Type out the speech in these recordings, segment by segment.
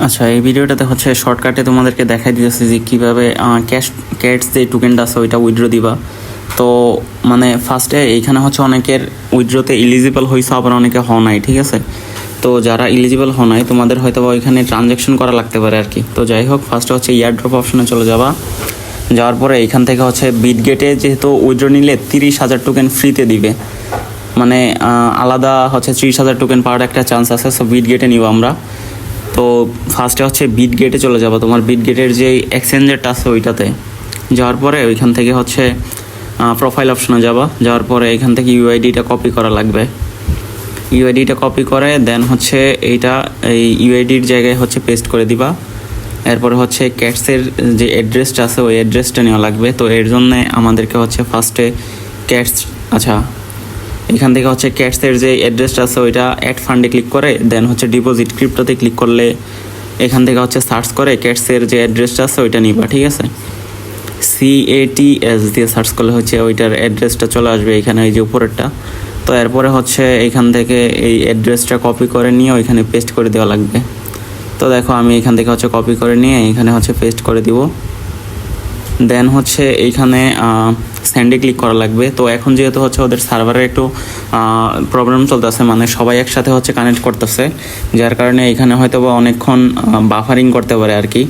আচ্ছা, এই ভিডিওটাতে হচ্ছে শর্টকাটে তোমাদেরকে দেখাই দিতেছি যে কীভাবে ক্যাটস যে টোকেনটা আছে ওইটা উইথড্র দিবা। তো মানে ফার্স্টে এইখানে হচ্ছে অনেকের উইথড্রতে ইলিজিবল হয়েছে, আবার অনেকে হও নাই, ঠিক আছে। তো যারা ইলিজিবল হও নাই তোমাদের হয়তো বা ওইখানে ট্রানজ্যাকশন করা লাগতে পারে আর কি। তো যাই হোক, ফার্স্টে হচ্ছে ইয়ারড্রপ অপশনে চলে যাবা। যাওয়ার পরে এইখান থেকে হচ্ছে বিটগেটে যেহেতু উইথড্র নিলে 30,000 টোকেন ফ্রিতে দিবে, মানে আলাদা হচ্ছে 30,000 টোকেন পাওয়ার একটা চান্স আছে। সো বিটগেটে নিব আমরা। তো ফার্স্টে হচ্ছে বিটগেটে চলে যাবো, তোমার বিটগেটের যে এক্সচেঞ্জারটা আছে ওইটাতে। যাওয়ার পরে ওইখান থেকে হচ্ছে প্রোফাইল অপশনে যাওয়ার পরে এখান থেকে ইউআইডিটা কপি করা লাগবে। ইউআইডিটা কপি করে দেন হচ্ছে এই ইউআইডির জায়গায় হচ্ছে পেস্ট করে দিবা। এরপরে হচ্ছে ক্যাটসের যে অ্যাড্রেসটা আছে ওই অ্যাড্রেসটা নেওয়া লাগবে। তো এর জন্যে আমাদেরকে হচ্ছে ফার্স্টে এখান থেকে হচ্ছে ক্যাটসের যে অ্যাড্রেসটা আছে ওইটা অ্যাড ফান্ডে ক্লিক করে দেন হচ্ছে ডিপোজিট ক্রিপ্টোতে ক্লিক করলে এখান থেকে হচ্ছে সার্চ করে ক্যাটসের যে অ্যাড্রেসটা আছে ওইটা নিবা, ঠিক আছে। CATS দিয়ে সার্চ করলে হচ্ছে ওইটার অ্যাড্রেসটা চলে আসবে এখানে, এই যে উপরেরটা। তো এরপরে হচ্ছে এইখান থেকে এই অ্যাড্রেসটা কপি করে নিয়ে ওইখানে পেস্ট করে দেওয়া লাগবে। তো দেখো আমি এখান থেকে হচ্ছে কপি করে নিয়ে এখানে হচ্ছে পেস্ট করে দিব। দেন হচ্ছে এইখানে স্যান্ডে ক্লিক করা লাগবে। তো এখন যেহেতু হচ্ছে ওদের সার্ভারে একটু প্রবলেম চলতেছে, মানে সবাই একসাথে হচ্ছে কানেক্ট করতেছে, যার কারণে এখানে হয়তো বা অনেকক্ষণ বাফারিং করতে পারে আর কি।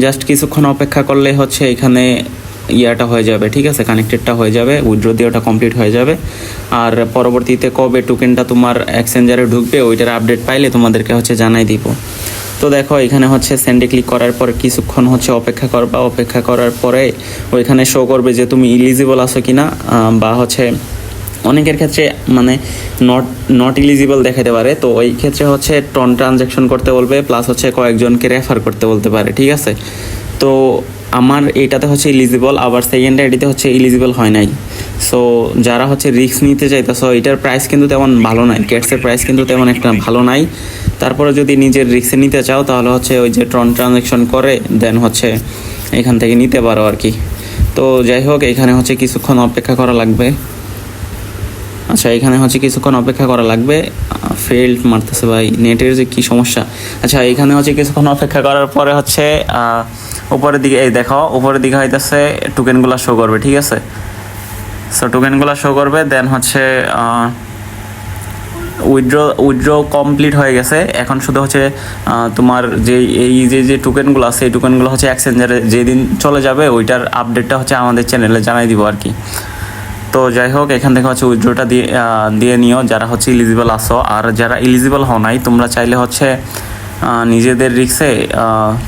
জাস্ট কিছুক্ষণ অপেক্ষা করলে হচ্ছে এখানে ইয়াটা হয়ে যাবে, ঠিক আছে, কানেক্টেডটা হয়ে যাবে, উইথড্র দিয়ে ওটা কমপ্লিট হয়ে যাবে। আর পরবর্তীতে কবে টোকেনটা তোমার এক্সচেঞ্জারে ঢুকবে ওইটার আপডেট পাইলে তোমাদেরকে হচ্ছে জানাই দিব। তো দেখো এখানে হচ্ছে সেন্ডে ক্লিক করার পর কিছুক্ষণ হচ্ছে অপেক্ষা করবা। অপেক্ষা করার পরে ওইখানে শো করবে যে তুমি ইলিজিবল আছো কি না, বা হচ্ছে অনেকের ক্ষেত্রে মানে নট ইলিজিবল দেখাতে পারে। তো ওই ক্ষেত্রে হচ্ছে ট্রানজ্যাকশন করতে বলবে, প্লাস হচ্ছে কয়েকজনকে রেফার করতে বলতে পারে, ঠিক আছে। তো আমার এইটাতে হচ্ছে ইলিজিবল, আবার সেকেন্ড আইডিতে হচ্ছে ইলিজিবল হয় নাই। সো যারা হচ্ছে রিস্ক নিতে চাইতেছো, এটার প্রাইস কিন্তু তেমন ভালো নাই, ক্যাটসের প্রাইস কিন্তু তেমন একটা ভালো নাই। তারপরে যদি নিজের রিস্কে নিতে চাও তাহলে হচ্ছে ওই যে ট্রানজ্যাকশন করে দেন হচ্ছে এখান থেকে নিতে পারো আর কি। তো যাই হোক, এখানে হচ্ছে কিছুক্ষণ অপেক্ষা করা লাগবে। আচ্ছা, এখানে হচ্ছে কিছুক্ষণ অপেক্ষা করা লাগবে। ফেল্ড মারতেছে ভাই, নেটের যে কী সমস্যা। আচ্ছা, এখানে হচ্ছে কিছুক্ষণ অপেক্ষা করার পরে হচ্ছে উপরের দিকে এই দেখো, উপরের দিকে হইতেছে টোকেনগুলো শো করবে, ঠিক আছে। সো টোকেনগুলো শো করবে, দেন হচ্ছে উইথড্র কমপ্লিট হয়ে গেছে। এখন শুধু হচ্ছে তোমার যে টোকেনগুলো আছে এই টোকেনগুলো হচ্ছে এক্সচেঞ্জারে যেদিন চলে যাবে ওইটার আপডেটটা হচ্ছে আমাদের চ্যানেলে জানাই দিব আর কি। তো যাই হোক, এখান থেকে হচ্ছে উইথড্রটা দিয়ে নিও যারা হচ্ছে ইলিজিবল আসো। আর যারা ইলিজিবল হও নাই তোমরা চাইলে হচ্ছে নিজেদের রিক্সে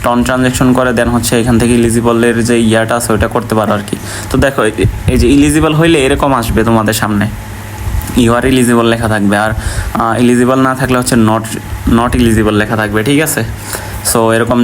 ট্রানজ্যাকশন করে দেন হচ্ছে এখান থেকে ইলিজিবলের যে ইয়াটা আছে ওইটা করতে পারো আর কি। তো দেখো এই যে ইলিজিবল হইলে এরকম আসবে তোমাদের সামনে, ইউ আর ইলিজিবল লেখা থাকবে, আর ইলিজিবল না থাকলে হচ্ছে নট ইলিজিবল লেখা থাকবে, ঠিক আছে। সো এরকম